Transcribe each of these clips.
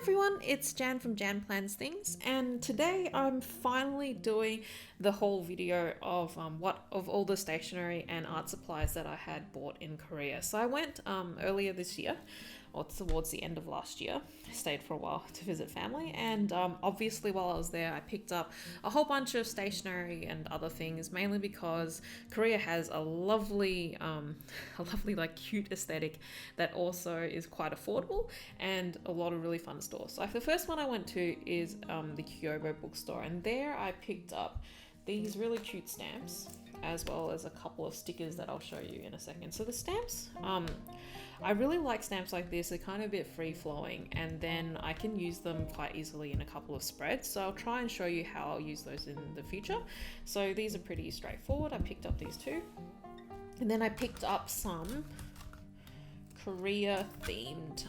everyone, it's Jan from Jannplansthings, and today I'm finally doing the whole video of all the stationery and art supplies that I had bought in Korea. So I went earlier this year, or towards the end of last year. I stayed for a while to visit family, and obviously while I was there I picked up a whole bunch of stationery and other things, mainly because Korea has a lovely like cute aesthetic that also is quite affordable and a lot of really fun stores. So the first one I went to is the Kyobo bookstore, and there I picked up these really cute stamps as well as a couple of stickers that I'll show you in a second. So the stamps, I really like stamps like this. They're kind of a bit free flowing, and then I can use them quite easily in a couple of spreads. So I'll try and show you how I'll use those in the future. So these are pretty straightforward. I picked up these two, and then I picked up some Korea themed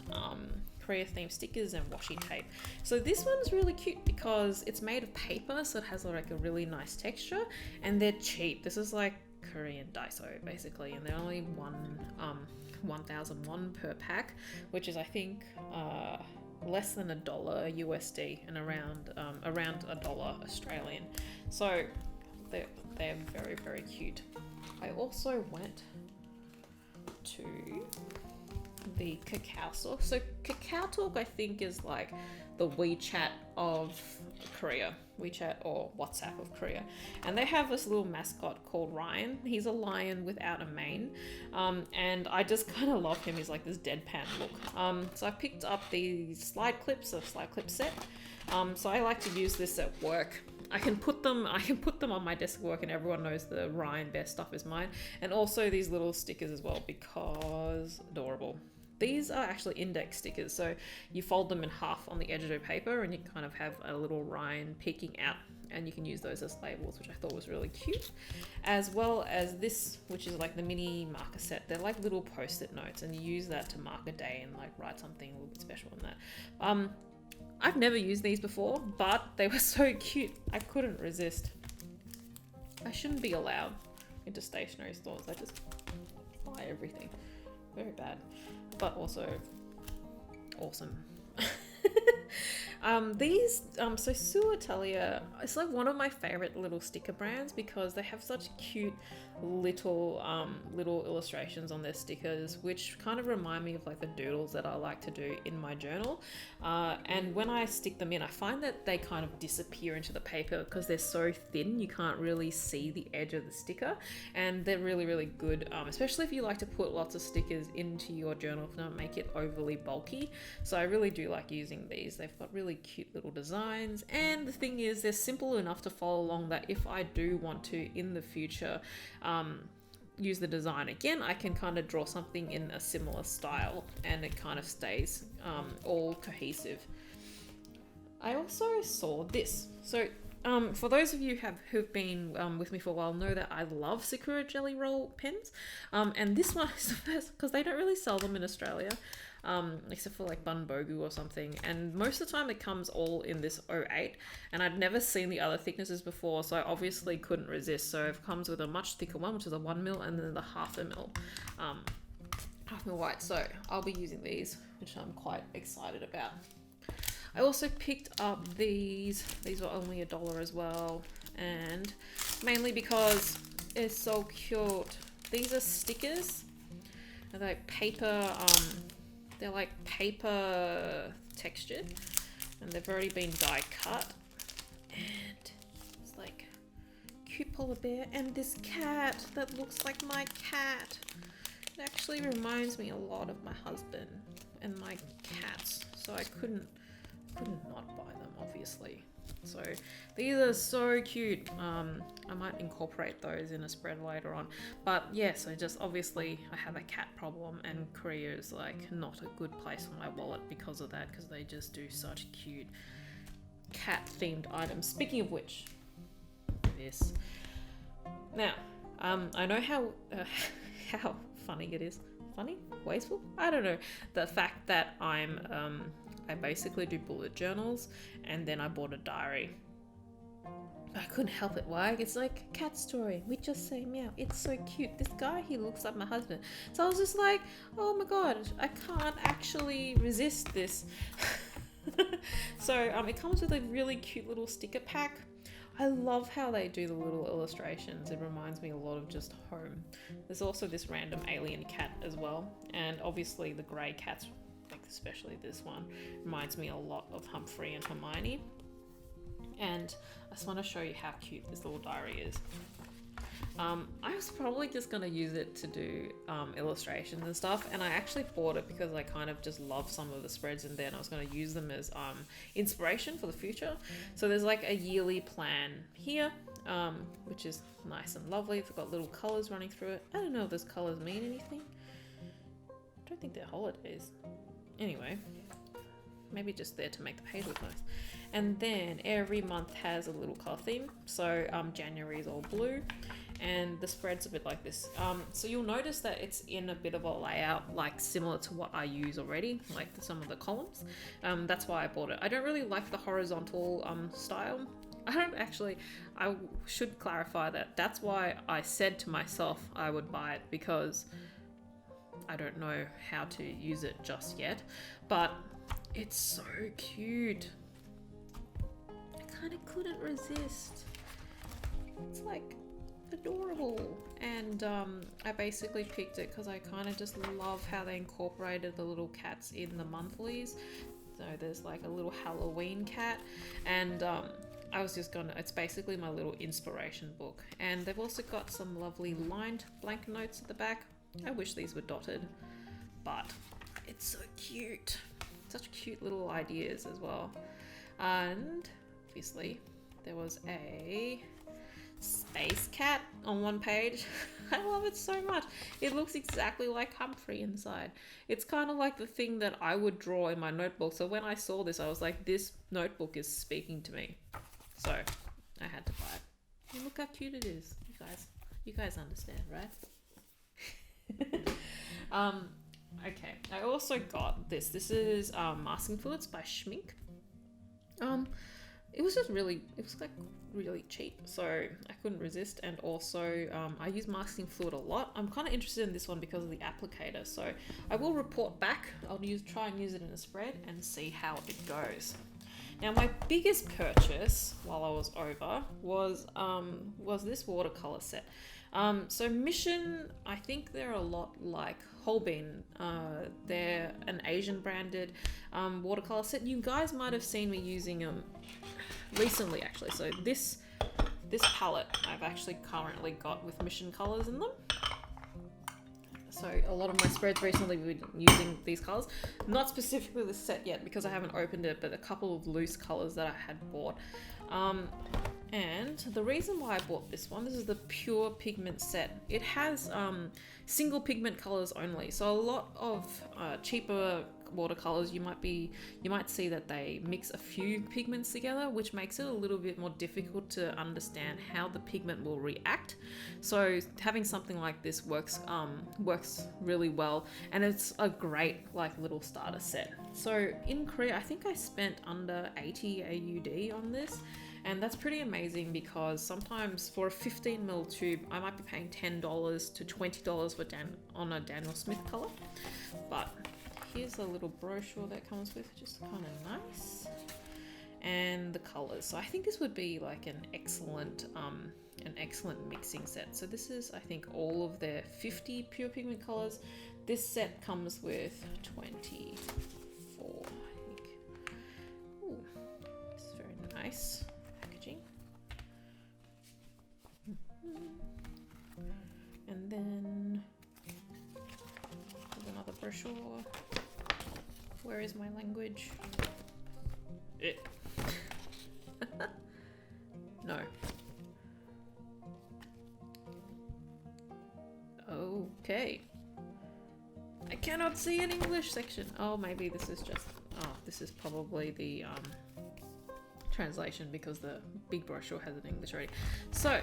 stickers and washi tape. So this one's really cute because it's made of paper, so it has like a really nice texture, and they're cheap. This is like Korean Daiso basically, and they're only 1,000 won per pack, which is I think less than $1 USD and around $1 Australian. So they're very, very cute. I also went to the Kakao store. So Kakao Talk I think is like the WeChat of Korea, WeChat or WhatsApp of Korea, and they have this little mascot called Ryan. He's a lion without a mane, and I just kind of love him. He's like this deadpan look. So I picked up these slide clips, a slide clip set. So I like to use this at work. I can put them on my desk at work, and everyone knows the Ryan best stuff is mine. And also these little stickers as well, because adorable. These are actually index stickers, so you fold them in half on the edge of the paper and you kind of have a little Ryan peeking out, and you can use those as labels, which I thought was really cute. As well as this, which is like the mini marker set. They're like little post-it notes, and you use that to mark a day and like write something a little bit special in that. I've never used these before, but they were so cute. I couldn't resist. I shouldn't be allowed into stationery stores. I just buy everything. Very bad, but also awesome. So Sue Atelier, it's like one of my favorite little sticker brands because they have such cute little illustrations on their stickers, which kind of remind me of like the doodles that I like to do in my journal. And when I stick them in, I find that they kind of disappear into the paper because they're so thin you can't really see the edge of the sticker, and they're really, really good, especially if you like to put lots of stickers into your journal to not make it overly bulky. So I really do like using these. They've got really cute little designs, and the thing is they're simple enough to follow along that if I do want to in the future use the design again, I can kind of draw something in a similar style and it kind of stays all cohesive. I also saw this. So for those of you who've been with me for a while know that I love Sakura Jelly Roll pens, and this one is the first because they don't really sell them in Australia, except for like Bunbogu or something, and most of the time it comes all in this 08, and I'd never seen the other thicknesses before, so I obviously couldn't resist. So it comes with a much thicker one, which is a 1mm, and then the half a mil white. So I'll be using these, which I'm quite excited about. I also picked up these were only $1 as well, and mainly because it's so cute. These are stickers. They're like paper, they're like paper textured, and they've already been die cut. And it's like cute polar bear and this cat that looks like my cat. It actually reminds me a lot of my husband and my cats, so I couldn't not buy them, obviously. So these are so cute. I might incorporate those in a spread later on, but yeah, so just obviously I have a cat problem, and Korea is like not a good place for my wallet because of that, because they just do such cute cat themed items. Speaking of which, this now I know how funny it is. Funny? Wasteful? I don't know. The fact that I basically do bullet journals, and then I bought a diary. I couldn't help it. Why? It's like a cat story. We just say meow. It's so cute. This guy, he looks like my husband. So I was just like, oh my god, I can't actually resist this. So it comes with a really cute little sticker pack. I love how they do the little illustrations. It reminds me a lot of just home. There's also this random alien cat as well, and obviously the grey cats, like especially this one, reminds me a lot of Humphrey and Hermione. And I just want to show you how cute this little diary is. I was probably just going to use it to do illustrations and stuff, and I actually bought it because I kind of just love some of the spreads in there, and I was going to use them as inspiration for the future. So there's like a yearly plan here, which is nice and lovely. It's got little colours running through it. I don't know if those colours mean anything. I don't think they're holidays. Anyway, maybe just there to make the page look nice. And then every month has a little colour theme. So January is all blue, and the spread's a bit like this. So you'll notice that it's in a bit of a layout like similar to what I use already, like some of the columns. That's why I bought it. I don't really like the horizontal style. I should clarify that that's why I said to myself I would buy it, because I don't know how to use it just yet, but it's so cute. I kind of couldn't resist. It's like adorable, and I basically picked it because I kind of just love how they incorporated the little cats in the monthlies. So there's like a little Halloween cat, and I was just gonna, it's basically my little inspiration book. And they've also got some lovely lined blank notes at the back. I wish these were dotted, but it's so cute. Such cute little ideas as well. And obviously there was a space cat on one page. I love it so much. It looks exactly like Humphrey inside. It's kind of like the thing that I would draw in my notebook. So when I saw this, I was like, this notebook is speaking to me. So I had to buy it. And look how cute it is. You guys understand, right? Okay, I also got this. This is masking fluids by Schmink. It was like really cheap, so I couldn't resist. And also I use masking fluid a lot. I'm kind of interested in this one because of the applicator, so I will report back. I'll try and use it in a spread and see how it goes. Now, my biggest purchase while I was over was this watercolor set. So Mission, I think they're a lot like Holbein. They're an Asian branded watercolor set. You guys might have seen me using them recently, actually. So this palette I've actually currently got with Mission colors in them. So a lot of my spreads recently we've been using these colors. Not specifically the set yet because I haven't opened it, but a couple of loose colors that I had bought. And the reason why I bought this is the pure pigment set. It has single pigment colors only. So a lot of cheaper watercolors, you might see that they mix a few pigments together, which makes it a little bit more difficult to understand how the pigment will react. So having something like this works really well, and it's a great like little starter set. So in Korea, I think I spent under 80 AUD on this. And that's pretty amazing because sometimes for a 15mm tube, I might be paying $10 to $20 on a Daniel Smith color. But here's a little brochure that comes with, just kind of nice. And the colors. So I think this would be like an excellent mixing set. So this is, I think, all of their 50 pure pigment colors. This set comes with 24, I think. Ooh, this is very nice. And then there's another brochure. Where is my language? No. Okay. I cannot see an English section. Oh, maybe this is just... Oh, this is probably the translation because the big brochure has it in English already. So...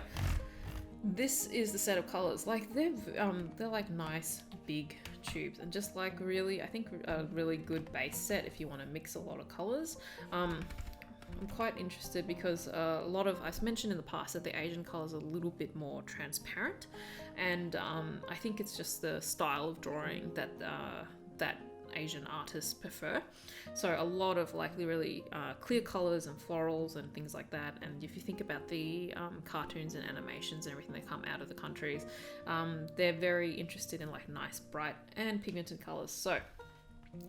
this is the set of colors. Like they're like nice big tubes, and just like really, I think a really good base set if you want to mix a lot of colors. I'm quite interested because a lot of, I've mentioned in the past that the Asian colors are a little bit more transparent, and I think it's just the style of drawing that Asian artists prefer. So a lot of like really clear colors and florals and things like that. And if you think about the cartoons and animations and everything that come out of the countries, they're very interested in like nice, bright and pigmented colors. So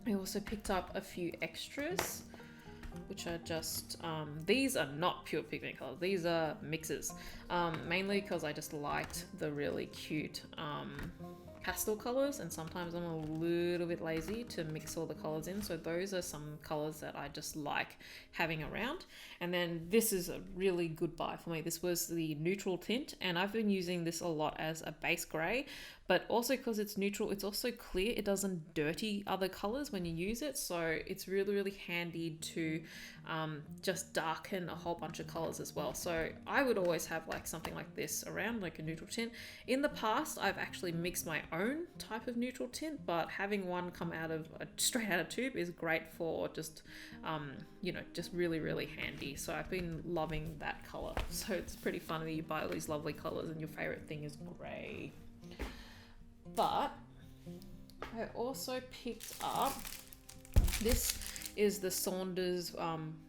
I also picked up a few extras, which are just, these are not pure pigment colors, these are mixes, mainly because I just liked the really cute pastel colors, and sometimes I'm a little bit lazy to mix all the colors in, so those are some colors that I just like having around. And then this is a really good buy for me. This was the neutral tint, and I've been using this a lot as a base gray, but also because it's neutral, it's also clear. It doesn't dirty other colors when you use it, so it's really handy to just darken a whole bunch of colors as well. So I would always have like something like this around, like a neutral tint. In the past, I've actually mixed my own type of neutral tint, but having one come out of straight out of tube is great for just you know, just really handy. So I've been loving that color. So it's pretty funny that you buy all these lovely colors and your favorite thing is gray. But I also picked up, this is the Saunders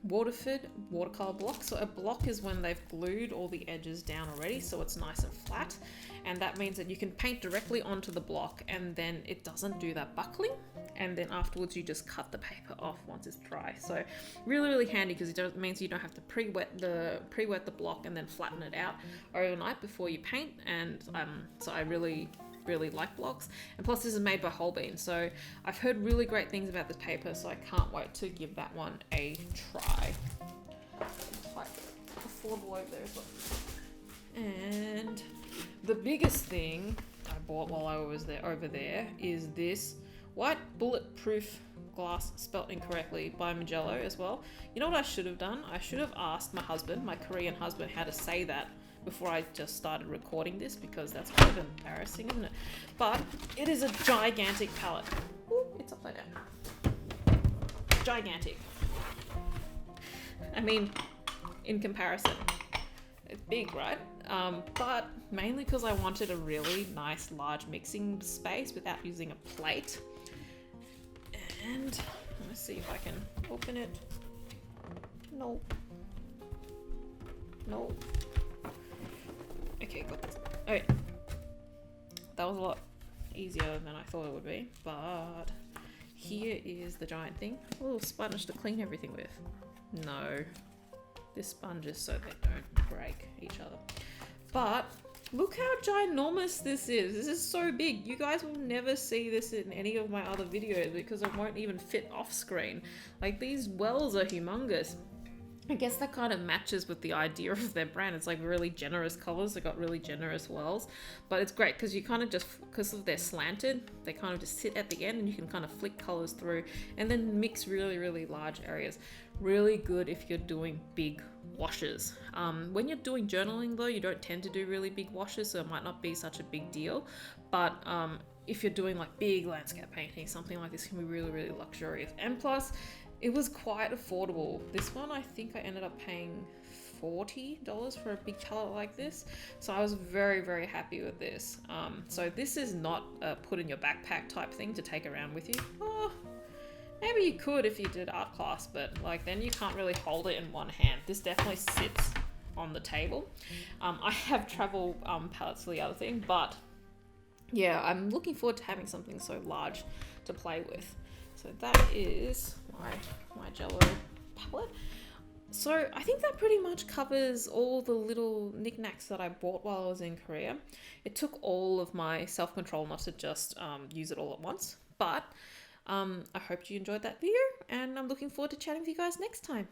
Waterford watercolor block. So a block is when they've glued all the edges down already, so it's nice and flat, and that means that you can paint directly onto the block and then it doesn't do that buckling, and then afterwards you just cut the paper off once it's dry. So really handy, because it means you don't have to pre-wet the block and then flatten it out overnight before you paint. And so I really like blocks, and plus this is made by Holbein, so I've heard really great things about this paper, so I can't wait to give that one a try. Quite affordable over there as well. And the biggest thing I bought while I was over there is this white bulletproof glass, spelt incorrectly, by Mijello as well. You know what I should have done? I should have asked my husband, my Korean husband, how to say that before I just started recording this, because that's kind of embarrassing, isn't it? But it is a gigantic palette. Ooh, it's upside down. Gigantic. I mean, in comparison, it's big, right? But mainly because I wanted a really nice large mixing space without using a plate. And let's see if I can open it. No. Okay, got this. Okay. That was a lot easier than I thought it would be, but here is the giant thing. A little sponge to clean everything with. No. This sponge is so they don't break each other. But look how ginormous this is. This is so big. You guys will never see this in any of my other videos because it won't even fit off screen. Like, these wells are humongous. I guess that kind of matches with the idea of their brand. It's like really generous colors. They got really generous wells, but it's great because you kind of just, because of they're slanted, they kind of just sit at the end and you can kind of flick colors through and then mix really large areas. Really good if you're doing big washes. When you're doing journaling though, you don't tend to do really big washes, so it might not be such a big deal. But if you're doing like big landscape painting, something like this can be really luxurious. And plus, it was quite affordable. This one, I think I ended up paying $40 for a big palette like this. So I was very happy with this. So this is not a put in your backpack type thing to take around with you. Oh, maybe you could if you did art class, but like then you can't really hold it in one hand. This definitely sits on the table. I have travel palettes for the other thing, but yeah, I'm looking forward to having something so large to play with. So that is my Jello palette. So I think that pretty much covers all the little knickknacks that I bought while I was in Korea. It took all of my self-control not to just use it all at once, but I hope you enjoyed that video, and I'm looking forward to chatting with you guys next time.